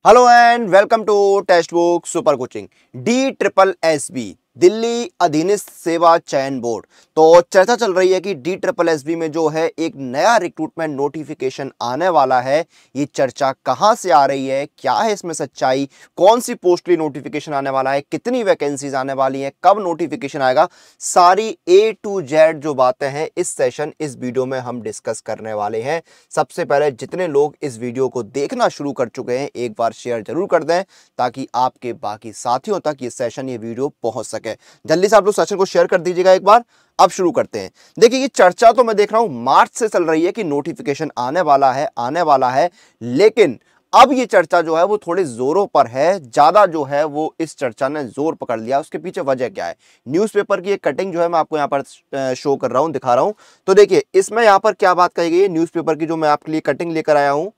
Hello and welcome to Testbook super coaching. DSSB Delhi अधीनस्थ सेवा चयन बोर्ड। तो चर्चा चल रही है कि DSSB में जो है एक नया रिक्रूटमेंट नोटिफिकेशन आने वाला है। ये चर्चा कहां से आ रही है, क्या है इसमें सच्चाई, कौन सी पोस्ट के लिए नोटिफिकेशन आने वाला है, कितनी वैकेंसीज आने वाली हैं, कब नोटिफिकेशन आएगा, सारी A to Z जो बातें हैं इस सेशन इस वीडियो में हम डिस्कस करने वाले हैं। सबसे पहले जितने लोग इस वीडियो को देखना शुरू कर चुके हैं एक बार शेयर जरूर कर दें ताकि आपके बाकी साथियों तक ये सेशन ये वीडियो पहुंच सके। जल्दी से आप लोग सेशन को शेयर कर दीजिएगा एक बार। अब शुरू करते हैं। देखिए ये चर्चा तो मैं देख रहा हूं मार्च से चल रही है कि नोटिफिकेशन आने वाला है, लेकिन अब ये चर्चा जो है वो थोड़े जोरों पर है। ज्यादा जो है वो इस चर्चा ने जोर पकड़ लिया। उसके पीछे वजह क्या है? न्यूज़पेपर की एक कटिंग जो है मैं आपको यहाँ पर शो कर रहा हूं, दिखा रहा हूं। तो देखिए इसमें यहाँ पर क्या बात कही गई है न्यूज़पेपर की, जो मैं आपके लिए कटिंग लेकर आया हूं।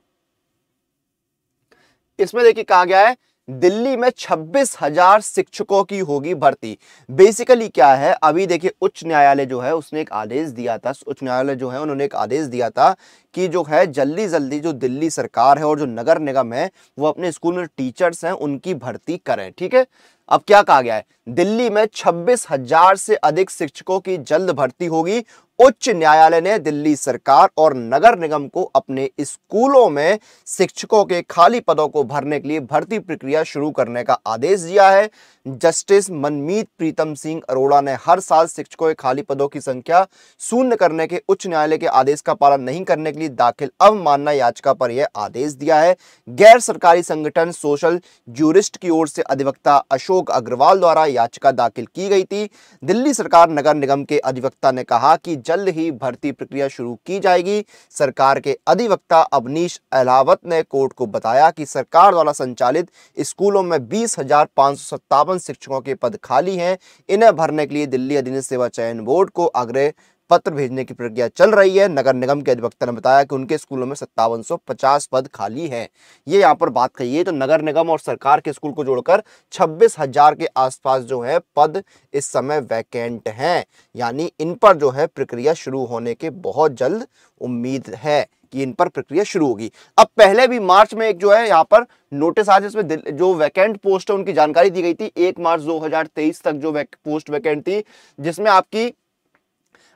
इसमें देखिए कहा गया है दिल्ली में 26,000 शिक्षकों की होगी भर्ती। बेसिकली क्या है, अभी देखिए उच्च न्यायालय जो है उसने एक आदेश दिया था। उच्च न्यायालय जो है उन्होंने एक आदेश दिया था कि जो है जल्दी जल्दी जो दिल्ली सरकार है और जो नगर निगम है वो अपने स्कूल में टीचर्स हैं उनकी भर्ती करें। ठीक है, अब क्या कहा गया है, दिल्ली में 26,000 से अधिक शिक्षकों की जल्द भर्ती होगी। उच्च न्यायालय ने दिल्ली सरकार और नगर निगम को अपने स्कूलों में शिक्षकों के खाली पदों को भरने के लिए भर्ती प्रक्रिया शुरू करने का आदेश दिया है। जस्टिस मनमीत प्रीतम सिंह अरोड़ा ने हर साल शिक्षकों के खाली पदों की संख्या शून्य करने के उच्च न्यायालय के आदेश का पालन नहीं करने के लिए दाखिल अवमानना याचिका पर यह आदेश दिया है। गैर सरकारी संगठन सोशल ज्यूरिस्ट की ओर से अधिवक्ता अशोक अग्रवाल द्वारा याचिका दाखिल की गई थी। दिल्ली सरकार नगर निगम के अधिवक्ता ने कहा कि जल्द ही भर्ती प्रक्रिया शुरू की जाएगी। सरकार के अधिवक्ता अवनीश अहलावत ने कोर्ट को बताया कि सरकार द्वारा संचालित स्कूलों में 20,557 शिक्षकों के पद खाली हैं। इन्हें भरने के लिए दिल्ली अधीनस्थ सेवा चयन बोर्ड को आग्रह पत्र भेजने की प्रक्रिया चल रही है। नगर निगम के अधिवक्ता ने बताया कि उनके स्कूलों में 5750 पद खाली हैं। ये यहाँ पर बात कही है, तो नगर निगम और सरकार के स्कूल को जोड़कर 26,000 के आसपास जो है पद इस समय वैकेंट हैं। यानी इन पर जो है प्रक्रिया शुरू होने के बहुत जल्द उम्मीद है कि इन पर प्रक्रिया शुरू होगी। अब पहले भी मार्च में एक जो है यहाँ पर नोटिस आज इसमें जो वैकेंट पोस्ट है उनकी जानकारी दी गई थी। 1 मार्च 2023 तक जो पोस्ट वैकेंट थी, जिसमें आपकी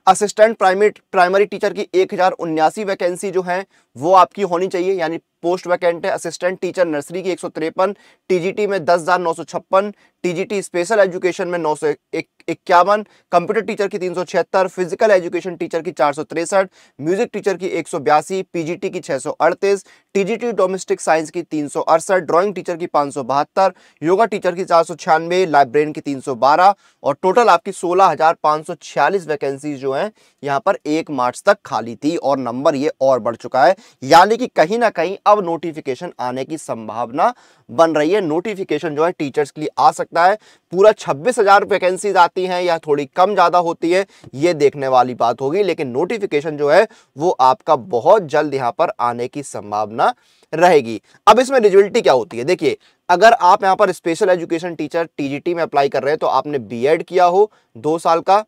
असिस्टेंट प्राइमरी टीचर की 1079 वैकेंसी जो है वो आपकी होनी चाहिए, यानी पोस्ट वैकेंट है। असिस्टेंट टीचर नर्सरी की 153, टीजीटी में 10,956, टीजीटी स्पेशल एजुकेशन में 951, कंप्यूटर टीचर की 376, फिजिकल एजुकेशन टीचर की 463, म्यूजिक टीचर की 182, पीजीटी की 638, टीजीटी डोमेस्टिक साइंस की 368, ड्राइंग टीचर की 572, योगा टीचर की 496, लाइब्रेरियन की 312 और टोटल आपकी 16,546 वैकेंसी जो है यहाँ पर 1 मार्च तक खाली थी और नंबर ये और बढ़ चुका है। यानी कि कहीं ना कहीं अब नोटिफिकेशन आने की संभावना बन रही है। नोटिफिकेशन जो है टीचर्स के लिए आ सकता है। पूरा 26,000 वैकेंसीज आती हैं या थोड़ी कम ज्यादा होती है ये देखने वाली बात होगी, लेकिन नोटिफिकेशन जो है वो आपका बहुत जल्द यहां पर आने की संभावना रहेगी। अब इसमें एलिजिबिलिटी क्या होती है, देखिए अगर आप यहां पर स्पेशल एजुकेशन टीचर टीजीटी में अप्लाई कर रहे हैं तो आपने बीएड किया हो 2 साल का,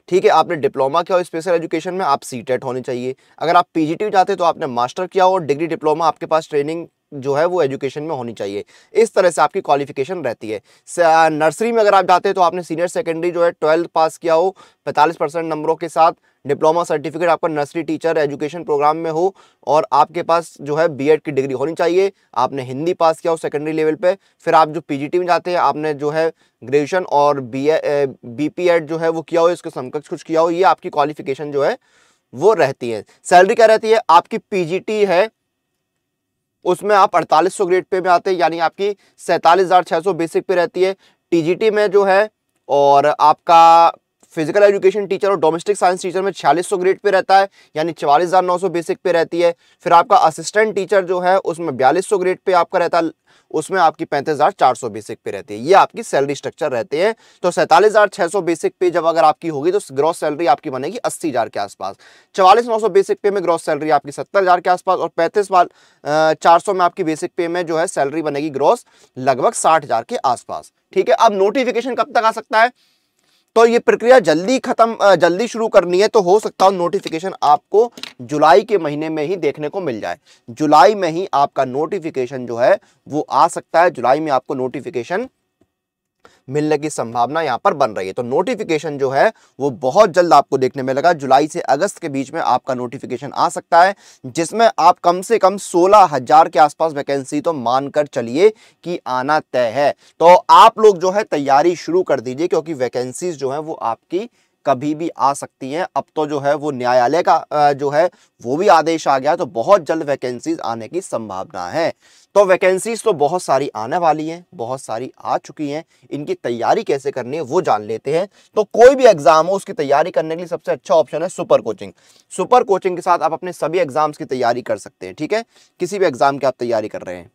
ठीक है, आपने डिप्लोमा किया हो स्पेशल एजुकेशन में, आप सीटेट होनी चाहिए। अगर आप पीजीटी चाहते तो आपने मास्टर किया हो, डिग्री डिप्लोमा आपके पास ट्रेनिंग जो है वो एजुकेशन में होनी चाहिए। इस तरह से आपकी क्वालिफिकेशन रहती है। नर्सरी में अगर आप जाते हैं तो आपने सीनियर सेकेंडरी जो है 12th पास किया हो 45% नंबरों के साथ, डिप्लोमा सर्टिफिकेट आपका नर्सरी टीचर एजुकेशन प्रोग्राम में हो और आपके पास जो है बीएड की डिग्री होनी चाहिए। आपने हिंदी पास किया हो सेकेंडरी लेवल पे। फिर आप जो पीजीटी में जाते हैं आपने जो है ग्रेजुएशन और बीपीएड जो है वो किया हो, इसके समकक्ष कुछ किया हो, ये आपकी क्वालिफिकेशन जो है वो रहती है। सैलरी क्या रहती है, आपकी पीजीटी है उसमें आप 4800 ग्रेड पे में आते हैं, यानी आपकी 47,600 बेसिक पे रहती है। टीजीटी में जो है और आपका फिजिकल एजुकेशन टीचर और डोमेस्टिक साइंस टीचर में 4600 ग्रेड पे रहता है, यानी 44,900 बेसिक पे रहती है। फिर आपका असिस्टेंट टीचर जो है उसमें 4200 ग्रेड पे आपका रहता है, उसमें आपकी 35,400 बेसिक पे रहती है। ये आपकी सैलरी स्ट्रक्चर रहते हैं। तो 47,600 बेसिक पे जब अगर आपकी होगी तो ग्रॉस सैलरी आपकी बनेगी 80,000 के आसपास। 44,900 बेसिक पे में ग्रॉस सैलरी आपकी 70,000 के आसपास और 35,400 में आपकी बेसिक पे में जो है सैलरी बनेगी ग्रॉस लगभग 60,000 के आसपास। ठीक है, अब नोटिफिकेशन कब तक आ सकता है, तो ये प्रक्रिया जल्दी शुरू करनी है तो हो सकता है नोटिफिकेशन आपको जुलाई के महीने में ही देखने को मिल जाए। जुलाई में ही आपका नोटिफिकेशन जो है वो आ सकता है, जुलाई में आपको नोटिफिकेशन मिलने की संभावना यहां पर बन रही है। तो नोटिफिकेशन जो है वो बहुत जल्द आपको देखने में लगा, जुलाई से अगस्त के बीच में आपका नोटिफिकेशन आ सकता है, जिसमें आप कम से कम 16,000 के आसपास वैकेंसी तो मानकर चलिए कि आना तय है। तो आप लोग जो है तैयारी शुरू कर दीजिए, क्योंकि वैकेंसीज जो है वो आपकी कभी भी आ सकती हैं। अब तो जो है वो न्यायालय का जो है वो भी आदेश आ गया, तो बहुत जल्द वैकेंसीज आने की संभावना है। तो वैकेंसीज तो बहुत सारी आने वाली हैं, बहुत सारी आ चुकी हैं। इनकी तैयारी कैसे करनी है वो जान लेते हैं। तो कोई भी एग्जाम हो उसकी तैयारी करने के लिए सबसे अच्छा ऑप्शन है सुपर कोचिंग। सुपर कोचिंग के साथ आप अपने सभी एग्जाम्स की तैयारी कर सकते हैं। ठीक है, किसी भी एग्जाम की आप तैयारी कर रहे हैं,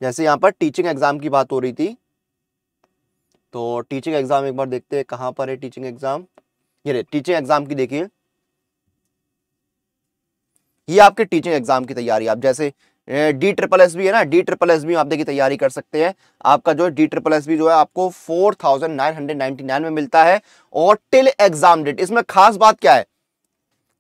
जैसे यहाँ पर टीचिंग एग्जाम की बात हो रही थी, तो टीचिंग एग्जाम एक बार देखते हैं कहां पर है टीचिंग एग्जाम। ये टीचिंग एग्जाम की देखिए, ये आपके टीचिंग एग्जाम की तैयारी। आप जैसे DSSB है ना, DSSB आप देखिए तैयारी कर सकते हैं। आपका जो DSSB जो है आपको 4,999 में मिलता है, और टिल एग्जाम डेट। इसमें खास बात क्या है,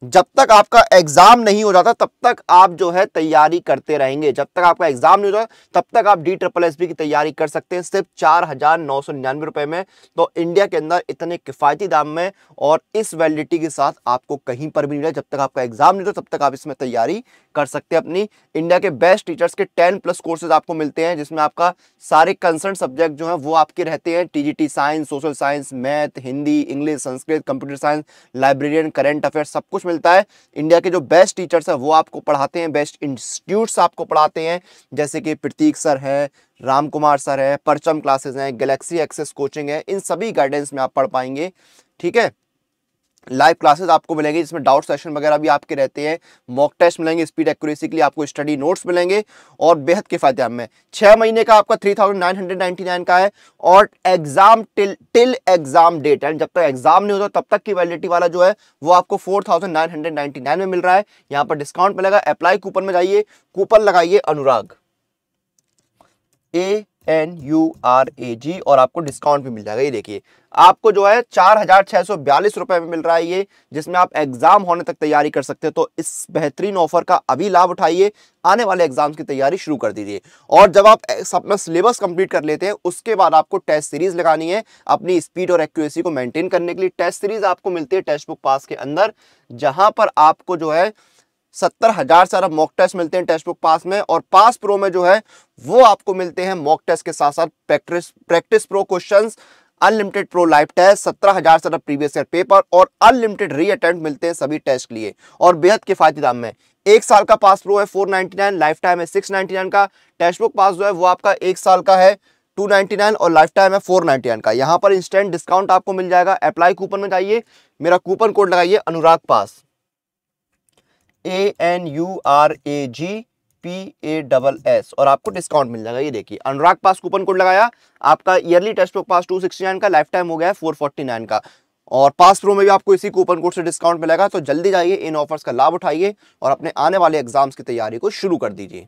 जब तक आपका एग्जाम नहीं हो जाता तब तक आप जो है तैयारी करते रहेंगे। जब तक आपका एग्जाम नहीं हो जाता तब तक आप DSSB की तैयारी कर सकते हैं, सिर्फ 4,999 रुपए में। तो इंडिया के अंदर इतने किफायती दाम में और इस वैलिडिटी के साथ आपको कहीं पर भी नहीं मिले। जब तक आपका एग्जाम नहीं होता तब तक आप इसमें तैयारी कर सकते हैं। अपनी इंडिया के बेस्ट टीचर्स के 10+ कोर्सेज आपको मिलते हैं, जिसमें आपका सारे कंसर्न सब्जेक्ट जो है वो आपके रहते हैं। TGT science, social science, math, Hindi, English, Sanskrit, computer science, librarian, current affairs, सब कुछ मिलता है। इंडिया के जो बेस्ट टीचर्स है वो आपको पढ़ाते हैं, बेस्ट इंस्टीट्यूट्स आपको पढ़ाते हैं, जैसे कि प्रतीक सर है, राम कुमार सर है, परचम क्लासेस हैं, गैलेक्सी एक्सेस कोचिंग है। इन सभी गाइडेंस में आप पढ़ पाएंगे। ठीक है, लाइव क्लासेस आपको मिलेंगे, जिसमें डाउट सेशन वगैरह भी आपके रहते हैं, मॉक टेस्ट मिलेंगे, स्पीड एक्यूरेसी के लिए आपको स्टडी नोट्स मिलेंगे, और बेहद किफायती दाम में 6 महीने का आपका 3,999 का है। और एग्जाम टिल एग्जाम डेट, जब तक एग्जाम नहीं होता तब तक की वैलिडिटी वाला जो है वो आपको 4,999 में मिल रहा है। यहाँ पर डिस्काउंट मिलेगा। अप्लाई कूपन में जाइए, कूपन लगाइए अनुराग, ANURAG, और आपको डिस्काउंट भी मिल जाएगा। ये देखिए आपको जो है 4,642 रुपए में मिल रहा है ये, जिसमें आप एग्जाम होने तक तैयारी कर सकते हैं। तो इस बेहतरीन ऑफर का अभी लाभ उठाइए, आने वाले एग्जाम्स की तैयारी शुरू कर दीजिए। और जब आप अपना सिलेबस कंप्लीट कर लेते हैं उसके बाद आपको टेस्ट सीरीज लगानी है अपनी स्पीड और एक्यूरेसी को मेंटेन करने के लिए। टेस्ट सीरीज आपको मिलती है टेक्स्ट बुक पास के अंदर, जहां पर आपको जो है 70,000 से ज्यादा मॉक टेस्ट मिलते हैं टेक्स्ट बुक पास में, और पास प्रो में जो है वो आपको मिलते हैं मॉक टेस्ट के साथ साथ practice pro questions, unlimited pro live test, 17,000 से ज्यादा प्रीवियस ईयर पेपर, और अनलिमिटेड री अटेम्प्ट मिलते हैं सभी टेस्ट के लिए, और बेहद किफायती दाम में। 1 साल का पास प्रो है 499, लाइफ टाइम है 699 का। टेक्स्ट बुक पास जो है वो आपका 1 साल का है 299, और लाइफ टाइम है 499 का। यहाँ पर इंस्टेंट डिस्काउंट आपको मिल जाएगा। अप्लाई कूपन में जाइए, मेरा कूपन कोड लगाइए अनुराग पास, ANURAGPASS, और आपको डिस्काउंट मिल जाएगा। ये देखिए अनुराग पास कूपन कोड लगाया, आपका ईयरली टेस्ट बुक पास 269 का, लाइफ टाइम हो गया है 449 का, और पास प्रो में भी आपको इसी कूपन कोड से डिस्काउंट मिलेगा। तो जल्दी जाइए, इन ऑफर्स का लाभ उठाइए और अपने आने वाले एग्जाम्स की तैयारी को शुरू कर दीजिए।